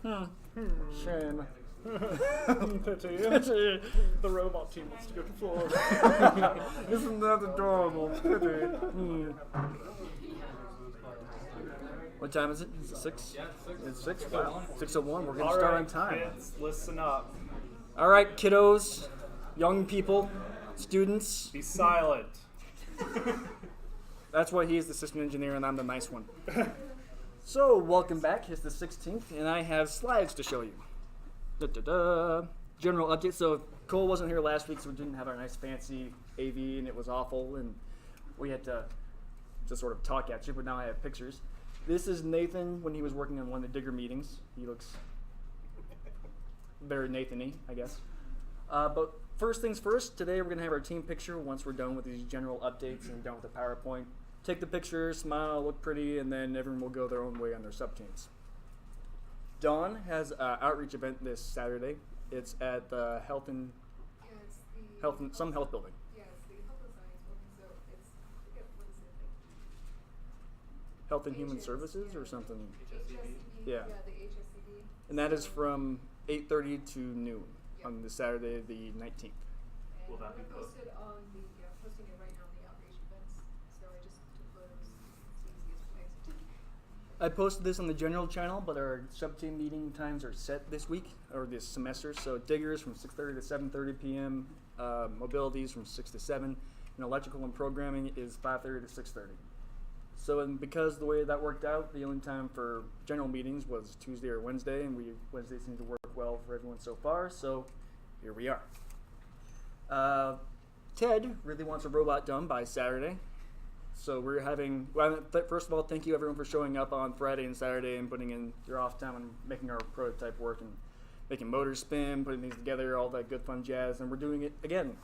Shame. Pity. The robot team wants to go to Florida. Isn't that adorable? Pity. What time is it? Is it 6? It's 6? Wow. 6:01. We're going to start on time. Kids, listen up. All right, kiddos, young people, students. Be silent. That's why he's the system engineer and I'm the nice one. So, welcome back. It's the 16th, and I have slides to show you. Da-da-da. General update. So, Cole wasn't here last week, so we didn't have our nice fancy AV, and it was awful, and we had to sort of talk at you, but now I have pictures. This is Nathan when he was working on one of the digger meetings. He looks very Nathan-y, I guess. But first things first, today we're going to have our team picture once we're done with these general updates and done with the PowerPoint. Take the picture, smile, look pretty, and then everyone will go their own way on their sub-teams. Dawn has an outreach event this Saturday. It's at the health building. Yeah, it's the Yeah, it's the health and science building, so it's, I forget what is it? Health and Human Services or something. HSCD. Yeah. The HSCD. And that is from 8:30 to noon on the Saturday, the 19th. And Will that be posted on the, posting it right now on the outreach events, so I just took photos. It's the easiest way. I posted this on the general channel, but our sub-team meeting times are set this week, or this semester. So diggers from 6:30 to 7:30 p.m., mobilities from 6 to 7, and electrical and programming is 5:30 to 6:30. So, and because the way that worked out, the only time for general meetings was Tuesday or Wednesday, and Wednesday seems to work well for everyone so far, so here we are. Ted really wants a robot done by Saturday. So we're having, first of all, thank you everyone for showing up on Friday and Saturday and putting in your off time and making our prototype work and making motors spin, putting these together, all that good fun jazz. And we're doing it again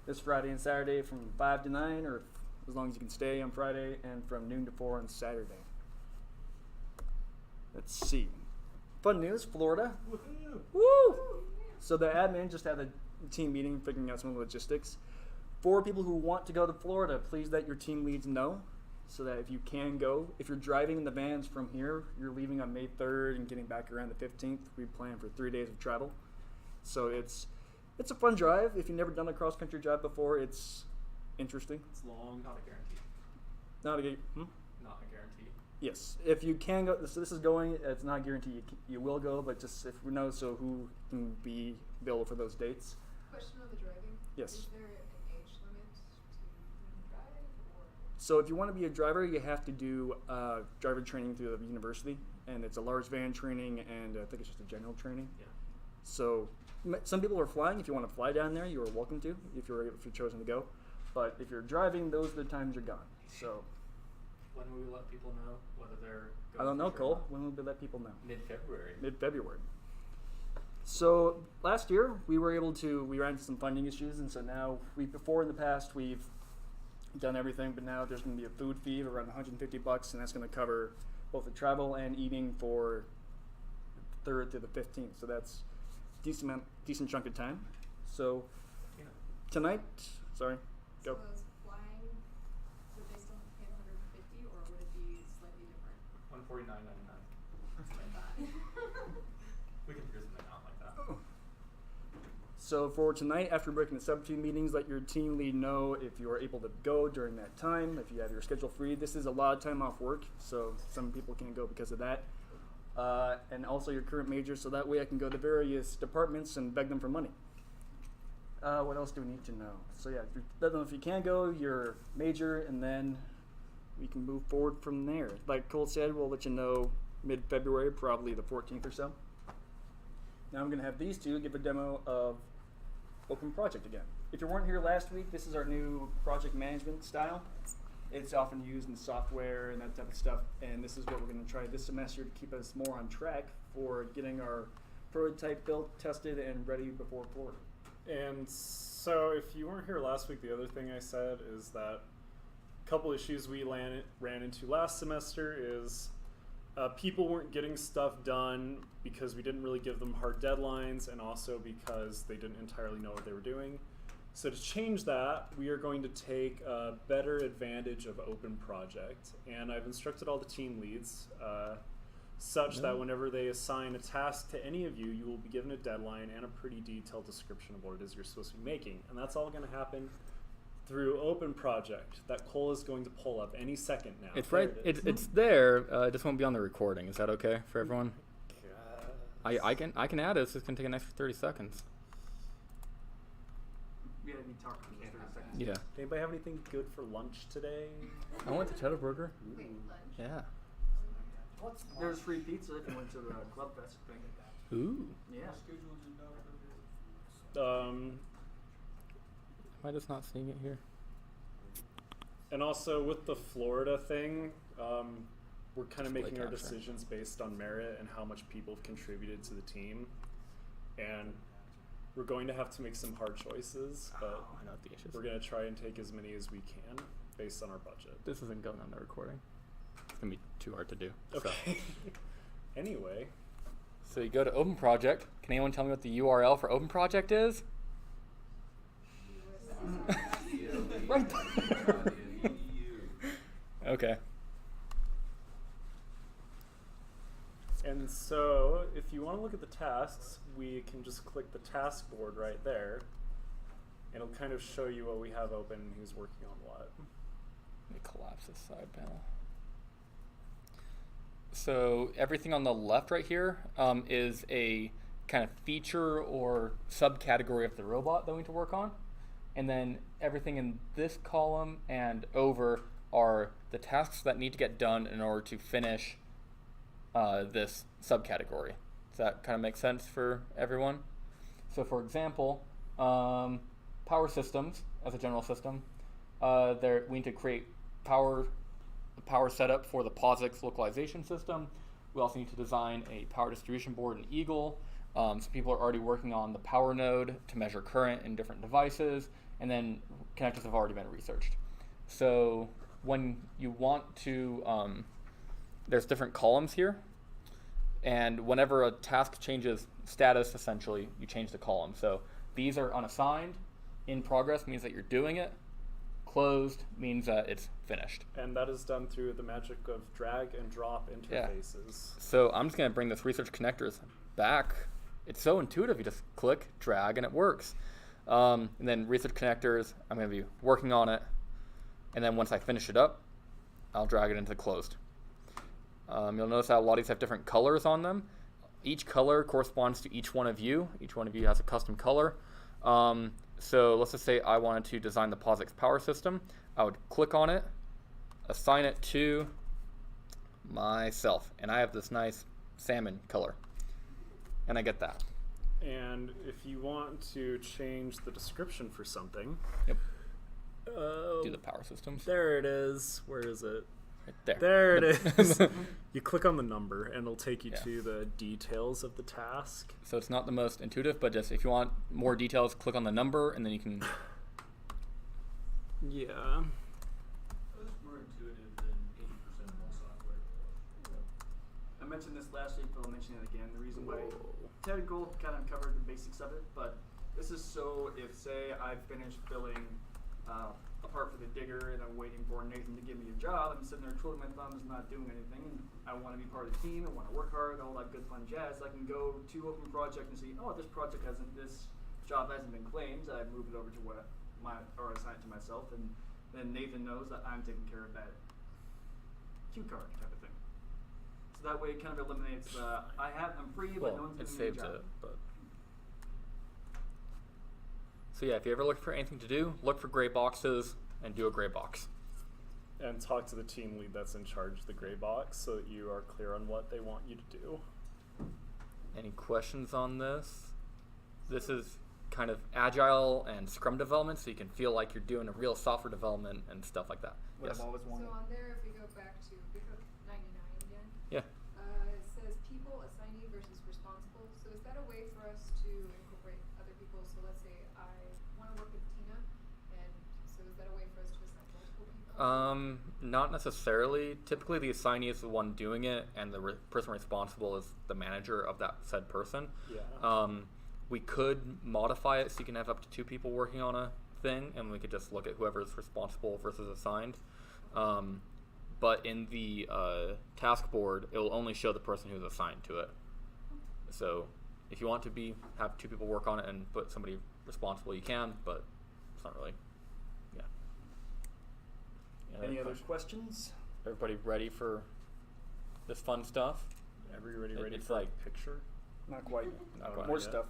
this Friday and Saturday from 5 to 9, or as long as you can stay on Friday, and from noon to 4 on Saturday. Let's see. Fun news, Florida. Woohoo! Woo! So the admin just had a team meeting figuring out some of the logistics. For people who want to go to Florida, please let your team leads know so that if you can go. If you're driving in the vans from here, you're leaving on May 3rd and getting back around the 15th. We plan for 3 days of travel. So it's a fun drive. If you've never done a cross-country drive before, it's interesting. It's long, not a guarantee. Not a Not a guarantee. Yes, if you can go, so this is going, it's not a guarantee you will go, but just if we know, so who can be available for those dates. Question on the driving. Yes. Is there an age limit to drive, or? So if you want to be a driver, you have to do driver training through the university, and it's a large van training, and I think it's just a general training. Yeah. So some people are flying. If you want to fly down there, you are welcome to, if you're chosen to go. But if you're driving, those are the times you're gone. So When will we let people know whether they're going I don't know, to Cole. When will we let people know? Mid-February. Mid-February. So last year we ran into some funding issues, and so now before in the past we've done everything, but now there's going to be a food fee of around $150, and that's going to cover both the travel and eating for the 3rd to the 15th. So that's decent chunk of time. So Yeah. tonight, sorry, go. So those flying, would they still pay $150, or would it be slightly different? $149.99. Like that. We can figure something out like that. So for tonight, after breaking the sub-team meetings, let your team lead know if you are able to go during that time, if you have your schedule free. This is a lot of time off work, so some people can't go because of that. And also your current major, so that way I can go to various departments and beg them for money. What else do we need to know? So yeah, let them know if you can go, your major, and then we can move forward from there. Like Cole said, we'll let you know mid-February, probably the 14th or so. Now I'm going to have these two give a demo of Open Project again. If you weren't here last week, this is our new project management style. It's often used in software and that type of stuff, and this is what we're going to try this semester to keep us more on track for getting our prototype built, tested, and ready before Florida. And so if you weren't here last week, the other thing I said is that a couple issues we ran into last semester is people weren't getting stuff done because we didn't really give them hard deadlines, and also because they didn't entirely know what they were doing. So to change that, we are going to take better advantage of Open Project, and I've instructed all the team leads such that whenever they assign a task to any of you, you will be given a deadline and a pretty detailed description of what it is you're supposed to be making. And that's all going to happen through Open Project that Cole is going to pull up any second now. It's There right. it is. It's there. It just won't be on the recording. Is that okay for everyone? I can add it. It's just gonna take an extra 30 seconds. Yeah, we talked for 30 seconds. Yeah. Anybody have anything good for lunch today? I went to Cheddar Burger. Wait, lunch? Yeah. There's free pizza if you went to the Club Fest thing. Ooh. Yeah. Am I just not seeing it here? And also with the Florida thing, we're kind of Display making our capture. decisions based on merit and how much people have contributed to the team. And we're going to have to make some hard choices, but I know what the issue is. we're going to try and take as many as we can based on our budget. This isn't going on the recording. It's gonna be too hard to do. Okay. Anyway, So you go to Open Project. Can anyone tell me what the URL for Open Project is? Right there. Okay. and so if you want to look at the tasks, we can just click the task board right there. And it'll kind of show you what we have open and who's working on what. Let me collapse this side panel. So everything on the left right here is a kind of feature or subcategory of the robot that we need to work on. And then everything in this column and over are the tasks that need to get done in order to finish this subcategory. Does that kind of make sense for everyone? So for example, power systems as a general system, we need to create power setup for the POSIX localization system. We also need to design a power distribution board in Eagle. Some people are already working on the power node to measure current in different devices, and then connectors have already been researched. So when you want to, there's different columns here, and whenever a task changes status, essentially, you change the column. So these are unassigned. In progress means that you're doing it. Closed means that it's finished. And that is done through the magic of drag and drop interfaces. So I'm just going to bring this research connectors back. It's so intuitive. You just click, drag, and it works. And then research connectors, I'm going to be working on it. And then once I finish it up, I'll drag it into closed. You'll notice that a lot of these have different colors on them. Each color corresponds to each one of you. Each one of you has a custom color. So let's just say I wanted to design the POSIX power system. I would click on it, assign it to myself, and I have this nice salmon color, and I get that. And if you want to change the description for something, Yep. Do the power systems. there it is. Where is it? Right there. There it is. You click on the number and it'll take you Yeah. to the details of the task. So it's not the most intuitive, but just if you want more details, click on the number, and then you can. Yeah. It's more intuitive than 80% of all software. I mentioned this last week, but I'll mention it again. The reason why Ted Gold kind of covered the basics of it, but this is so if, say, I finished filling a part for the digger and I'm waiting for Nathan to give me a job, I'm sitting there twiddling my thumbs, not doing anything, and I want to be part of the team, I want to work hard, all that good fun jazz. I can go to Open Project and see, oh, this job hasn't been claimed. I move it over to or assign it to myself, and then Nathan knows that I'm taking care of that cue card type of thing. So that way it kind of eliminates I'm free, but no one's it giving me a saves job. it, but. So yeah, if you ever look for anything to do, look for gray boxes and do a gray box. And talk to the team lead that's in charge of the gray box so that you are clear on what they want you to do. Any questions on this? This is kind of agile and Scrum development, so you can feel like you're doing a real software development and stuff like that. What Yes. I've always So wanted. on there, if we go back to 99 again, Yeah. it says people, assignee versus responsible. So is that a way for us to incorporate other people? So let's say I want to work with Tina, and so is that a way for us to assign multiple people? Not necessarily. Typically, the assignee is the one doing it, and the person responsible is the manager of that said person. Yeah. We could modify it so you can have up to 2 people working on a thing, and we could just look at whoever's responsible versus assigned. but in the task board, it will only show the person who's assigned to it. So if you want to have 2 people work on it and put somebody responsible, you can, but it's not really, yeah. Any other questions? Everybody ready for this fun stuff? Everybody ready It's for like a picture? Not quite. Not quite More yet. stuff.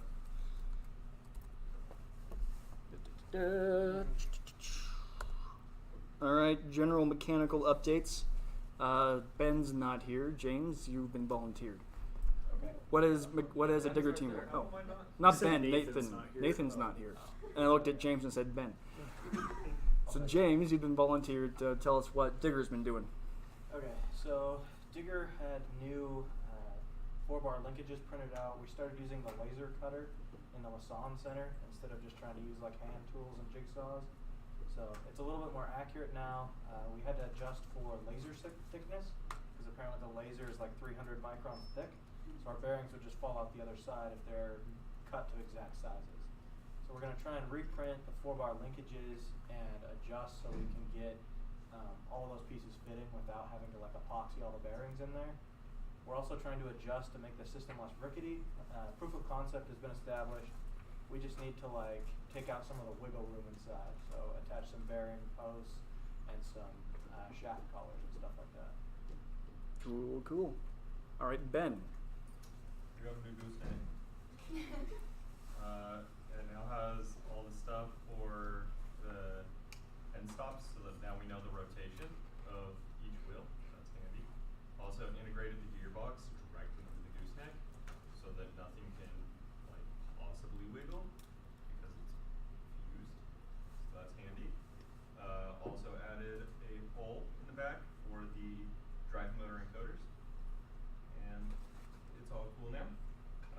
All right, general mechanical updates. Ben's not here. James, you've been volunteered. Okay. What is a digger team? How Oh, am I not? not You said Ben. Nathan's Nathan. not here. Nathan's Oh. not here. And I looked at James and said Ben. So James, you've been volunteered to tell us what Digger's been doing. Okay, so Digger had new 4-bar linkages printed out. We started using the laser cutter in the Lasan Center instead of just trying to use like hand tools and jigsaws. So it's a little bit more accurate now. We had to adjust for laser thickness because apparently the laser is like 300 microns thick. So our bearings would just fall out the other side if they're cut to exact sizes. So we're going to try and reprint the 4-bar linkages and adjust so we can get all of those pieces fitting without having to like epoxy all the bearings in there. We're also trying to adjust to make the system less rickety. Proof of concept has been established. We just need to like take out some of the wiggle room inside. So attach some bearing posts and some shaft collars and stuff like that. Cool, cool. All right, Ben. We have a new gooseneck. It now has all the stuff for the end stops, so that now we know the rotation of each wheel. That's handy. Also integrated the gearbox directly into the gooseneck, so that nothing can like possibly wiggle because it's fused. So that's handy. Also added a hole in the back for the drive motor encoders, and it's all cool now.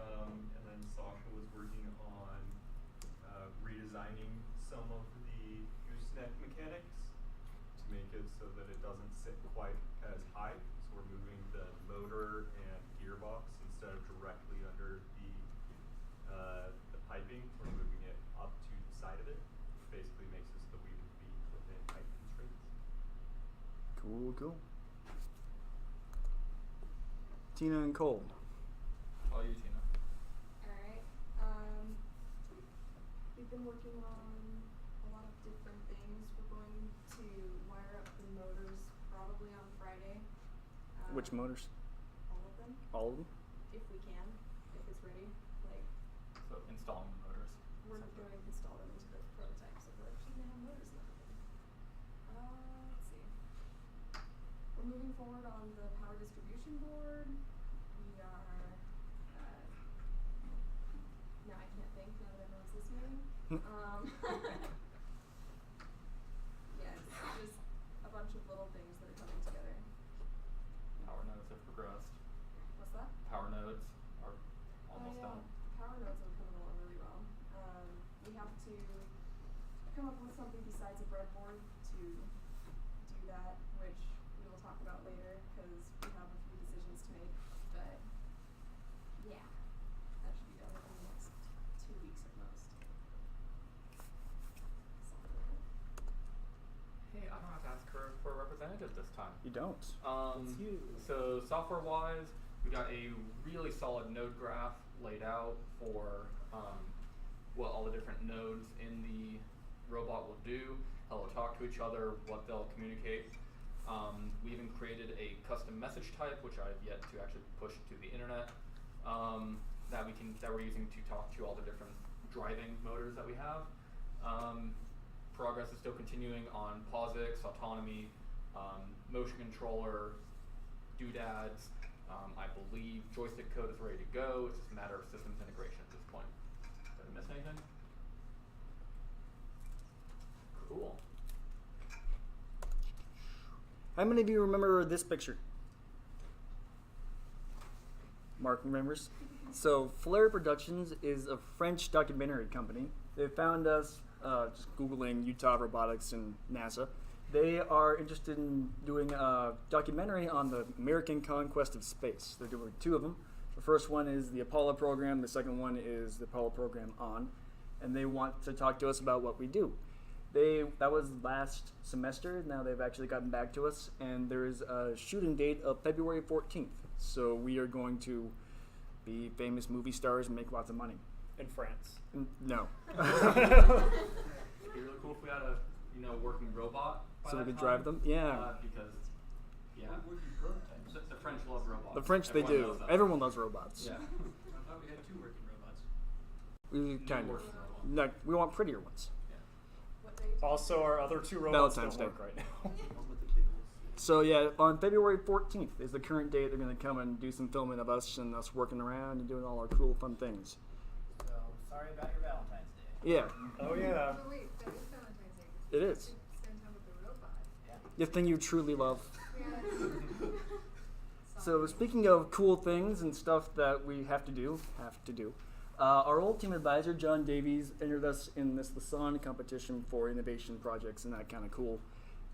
And then Sasha was working on redesigning some of the gooseneck mechanics to make it so that it doesn't sit quite as high. So we're moving the motor and gearbox instead of directly under the piping. We're moving it up to the side of it, which basically makes it so that we can be within height constraints. Cool, cool. Tina and Cole. All you, Tina. Alright. We've been working on a lot of different things. We're going to wire up the motors probably on Friday. Which motors? All of them, All of them? if we can, if it's ready. Like, So installing the motors. we're going to install them into the prototype, so we're actually going to have motors and everything. Let's see. We're moving forward on the power distribution board. We are, now I can't think now that everyone's listening. Yeah, it's just a bunch of little things that are coming together. Power nodes have progressed. What's that? Power nodes are almost Oh, yeah. done. Power nodes are coming along really well. We have to come up with something besides a breadboard to do that, which we will talk about later because we have a few decisions to make. But yeah, that should be done within the next 2 weeks at most. Something like that. Hey, I don't have to ask her for a representative this time. You don't. It's you. So software-wise, we got a really solid node graph laid out for what all the different nodes in the robot will do, how they'll talk to each other, what they'll communicate. We even created a custom message type, which I've yet to actually push to the internet, that we're using to talk to all the different driving motors that we have. Progress is still continuing on POSIX, autonomy, motion controller, doodads. I believe joystick code is ready to go. It's just a matter of systems integration at this point. Did I miss anything? Cool. How many of you remember this picture? Mark remembers. So Flare Productions is a French documentary company. They found us just Googling Utah robotics and NASA. They are interested in doing a documentary on the American conquest of space. They're doing 2 of them. The first one is the Apollo program. The second one is the Apollo program on. And they want to talk to us about what we do. That was last semester. Now they've actually gotten back to us, and there is a shooting date of February 14th. So we are going to be famous movie stars and make lots of money. In France. No. It'd be really cool if we had a working robot. By So we that could drive time, them? Yeah. Because What would you prototypes? the French love robots. The French, they Everyone do. loves that. Everyone loves robots. Yeah. I thought we had 2 working robots. We kind of. working robots. Like, we want prettier ones. What day? Also, our other 2 robots Valentine's don't Day. work right now. One with the big ones. So yeah, on February 14th is the current date. They're going to come and do some filming of us and us working around and doing all our cool, fun things. So, sorry about your Valentine's Day. Yeah, Oh yeah. But wait, that is Valentine's Day. it is. Spend time with the robot. Yeah. The thing you truly love. Yeah. So speaking of cool things and stuff that we have to do, our old team advisor, John Davies, entered us in this Lasan competition for innovation projects and that kind of cool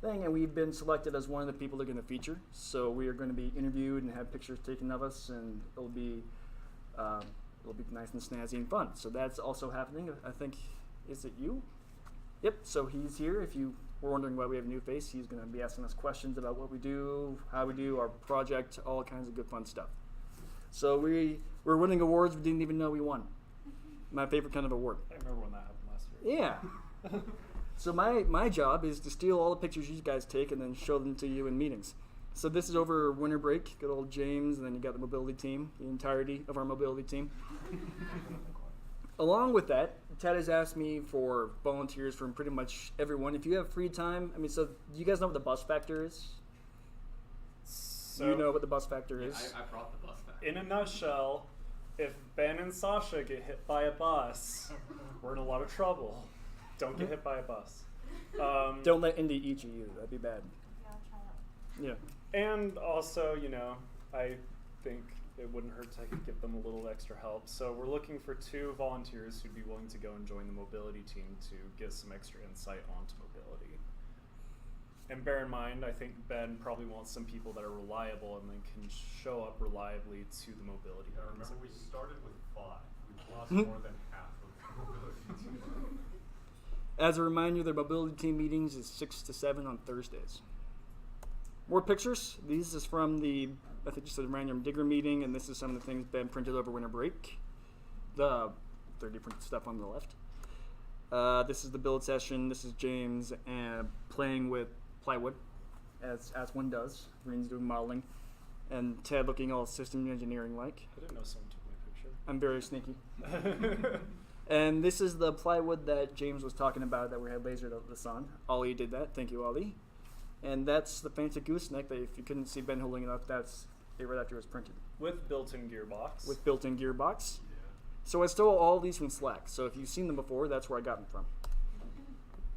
thing, and we've been selected as one of the people they're going to feature. So we are going to be interviewed and have pictures taken of us, and it'll be nice and snazzy and fun. So that's also happening. I think, is it you? Yep. So he's here. If you were wondering why we have a new face, he's going to be asking us questions about what we do, how we do our project, all kinds of good fun stuff. So we're winning awards we didn't even know we won. My favorite kind of award. I remember when that happened last year. Yeah. So my job is to steal all the pictures you guys take and then show them to you in meetings. So this is over winter break. Good old James, and then you got the mobility team, the entirety of our mobility team. Along with that, Ted has asked me for volunteers from pretty much everyone. If you have free time, so you guys know what the bus factor is? So, You know what the bus factor Yeah, is? I brought the bus back. in a nutshell, if Ben and Sasha get hit by a bus, we're in a lot of trouble. Don't get hit by a bus. Don't let Indy eat you. That'd be bad. Yeah, I'll try that. Yeah. And also, I think it wouldn't hurt to give them a little extra help. So we're looking for 2 volunteers who'd be willing to go and join the mobility team to get some extra insight onto mobility. And bear in mind, I think Ben probably wants some people that are reliable and then can show up reliably to the mobility. Yeah, meetings. remember we started with 5. We've lost more than half of the mobility team. As a reminder, the mobility team meetings is 6 to 7 on Thursdays. More pictures. These is from the, I think you said random digger meeting, and this is some of the things Ben printed over winter break. The 3D printed stuff on the left. This is the build session. This is James playing with plywood, as one does. Green's doing modeling, and Ted looking all system engineering like. I didn't know someone took my picture. I'm very sneaky. And this is the plywood that James was talking about that we had lasered out of the sun. Ollie did that. Thank you, Ollie. And that's the fancy gooseneck that if you couldn't see Ben holding it up, that's it right after it was printed. With built-in gearbox. With built-in gearbox. So I stole all these from Slack. So if you've seen them before, that's where I got them from.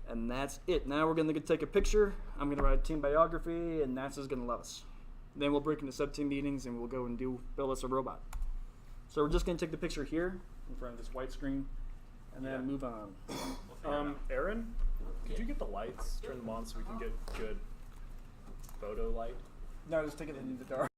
And that's it. Now we're going to take a picture. I'm going to write a team biography, and NASA's going to love us. Then we'll break into sub-team meetings, and we'll go and build us a robot. So we're just going to take the picture here in front of this white screen, and then move on. We'll figure it out. Aaron, could you get the lights, turn them on so we can get good photo light? No, just take it in the dark.